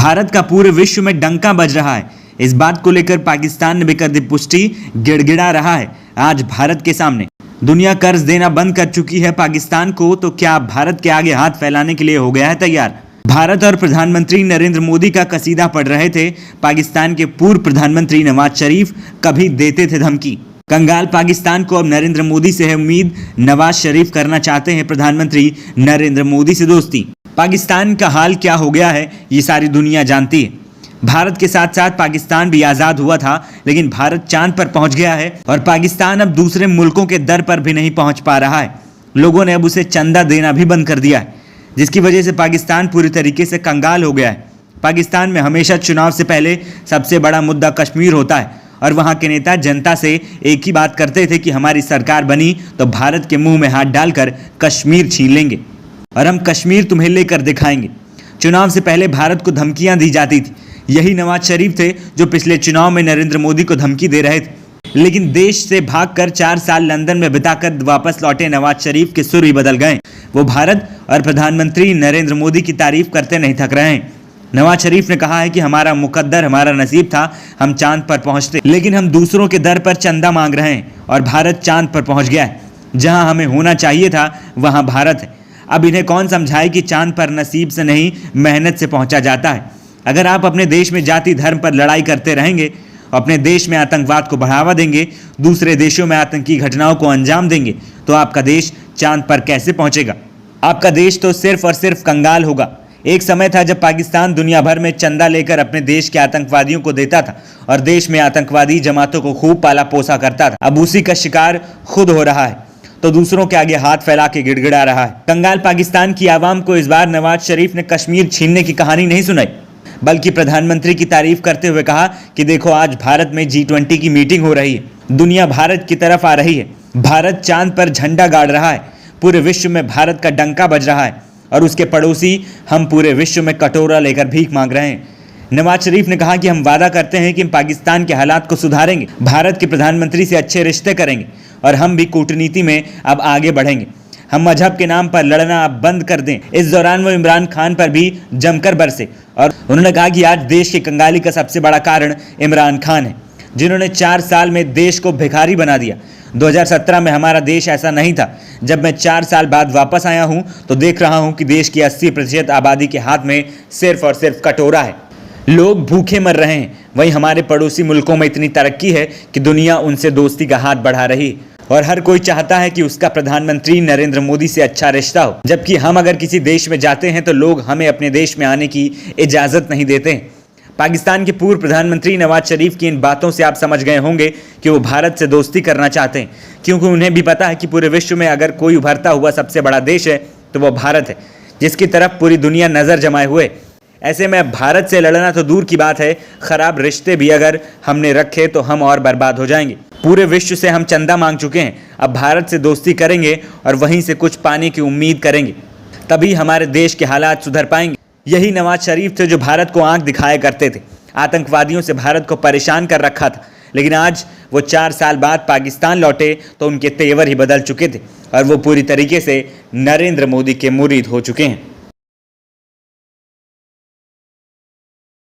भारत का पूरे विश्व में डंका बज रहा है। इस बात को लेकर पाकिस्तान ने भी कर दी पुष्टि, गिड़गिड़ा रहा है आज भारत के सामने। दुनिया कर्ज देना बंद कर चुकी है पाकिस्तान को, तो क्या भारत के आगे हाथ फैलाने के लिए हो गया है तैयार। भारत और प्रधानमंत्री नरेंद्र मोदी का कसीदा पढ़ रहे थे पाकिस्तान के पूर्व प्रधानमंत्री नवाज शरीफ, कभी देते थे धमकी। कंगाल पाकिस्तान को अब नरेंद्र मोदी से है उम्मीद, नवाज शरीफ करना चाहते हैं प्रधानमंत्री नरेंद्र मोदी से दोस्ती। पाकिस्तान का हाल क्या हो गया है ये सारी दुनिया जानती है। भारत के साथ साथ पाकिस्तान भी आज़ाद हुआ था, लेकिन भारत चांद पर पहुंच गया है और पाकिस्तान अब दूसरे मुल्कों के दर पर भी नहीं पहुंच पा रहा है। लोगों ने अब उसे चंदा देना भी बंद कर दिया है, जिसकी वजह से पाकिस्तान पूरी तरीके से कंगाल हो गया है। पाकिस्तान में हमेशा चुनाव से पहले सबसे बड़ा मुद्दा कश्मीर होता है और वहाँ के नेता जनता से एक ही बात करते थे कि हमारी सरकार बनी तो भारत के मुंह में हाथ डालकर कश्मीर छीन लेंगे और हम कश्मीर तुम्हें लेकर दिखाएंगे। चुनाव से पहले भारत को धमकियां दी जाती थी। यही नवाज शरीफ थे जो पिछले चुनाव में नरेंद्र मोदी को धमकी दे रहे थे, लेकिन देश से भागकर 4 साल लंदन में बिताकर वापस लौटे नवाज शरीफ के सुर ही बदल गए। वो भारत और प्रधानमंत्री नरेंद्र मोदी की तारीफ करते नहीं थक रहे हैं। नवाज शरीफ ने कहा है कि हमारा मुकद्दर, हमारा नसीब था हम चांद पर पहुंचते, लेकिन हम दूसरों के दर पर चंदा मांग रहे हैं और भारत चांद पर पहुंच गया है। जहां हमें होना चाहिए था वहां भारत है। अब इन्हें कौन समझाए कि चांद पर नसीब से नहीं मेहनत से पहुंचा जाता है। अगर आप अपने देश में जाति धर्म पर लड़ाई करते रहेंगे, अपने देश में आतंकवाद को बढ़ावा देंगे, दूसरे देशों में आतंकी घटनाओं को अंजाम देंगे, तो आपका देश चांद पर कैसे पहुंचेगा। आपका देश तो सिर्फ और सिर्फ कंगाल होगा। एक समय था जब पाकिस्तान दुनिया भर में चंदा लेकर अपने देश के आतंकवादियों को देता था और देश में आतंकवादी जमातों को खूब पाला पोसा करता था। अब उसी का शिकार खुद हो रहा है, तो दूसरों के आगे हाथ फैला के गिड़गिड़ा रहा है। कंगाल पाकिस्तान की आवाम को इस बार नवाज शरीफ ने कश्मीर छीनने की कहानी नहीं सुनाई, बल्कि प्रधानमंत्री की तारीफ करते हुए कहा कि देखो आज भारत में G20 की मीटिंग हो रही है, दुनिया भारत की तरफ आ रही है, भारत चांद पर झंडा गाड़ रहा है, पूरे विश्व में भारत का डंका बज रहा है और उसके पड़ोसी हम पूरे विश्व में कटोरा लेकर भीख मांग रहे हैं। नवाज शरीफ ने कहा कि हम वादा करते हैं कि हम पाकिस्तान के हालात को सुधारेंगे, भारत के प्रधानमंत्री से अच्छे रिश्ते करेंगे और हम भी कूटनीति में अब आगे बढ़ेंगे। हम मजहब के नाम पर लड़ना अब बंद कर दें। इस दौरान वो इमरान खान पर भी जमकर बरसे और उन्होंने कहा कि आज देश की कंगाली का सबसे बड़ा कारण इमरान खान है, जिन्होंने 4 साल में देश को भिखारी बना दिया। 2017 में हमारा देश ऐसा नहीं था। जब मैं 4 साल बाद वापस आया हूं तो देख रहा हूं कि देश की 80% आबादी के हाथ में सिर्फ और सिर्फ कटोरा है। लोग भूखे मर रहे हैं। वहीं हमारे पड़ोसी मुल्कों में इतनी तरक्की है कि दुनिया उनसे दोस्ती का हाथ बढ़ा रही है और हर कोई चाहता है कि उसका प्रधानमंत्री नरेंद्र मोदी से अच्छा रिश्ता हो। जबकि हम अगर किसी देश में जाते हैं तो लोग हमें अपने देश में आने की इजाज़त नहीं देते हैं। पाकिस्तान के पूर्व प्रधानमंत्री नवाज शरीफ की इन बातों से आप समझ गए होंगे कि वो भारत से दोस्ती करना चाहते हैं, क्योंकि उन्हें भी पता है कि पूरे विश्व में अगर कोई उभरता हुआ सबसे बड़ा देश है तो वो भारत है, जिसकी तरफ पूरी दुनिया नज़र जमाए हुए। ऐसे में भारत से लड़ना तो दूर की बात है, खराब रिश्ते भी अगर हमने रखे तो हम और बर्बाद हो जाएंगे। पूरे विश्व से हम चंदा मांग चुके हैं, अब भारत से दोस्ती करेंगे और वहीं से कुछ पाने की उम्मीद करेंगे, तभी हमारे देश के हालात सुधर पाएंगे। यही नवाज शरीफ थे जो भारत को आंख दिखाया करते थे, आतंकवादियों से भारत को परेशान कर रखा था, लेकिन आज वो 4 साल बाद पाकिस्तान लौटे तो उनके तेवर ही बदल चुके थे और वो पूरी तरीके से नरेंद्र मोदी के मुरीद हो चुके हैं।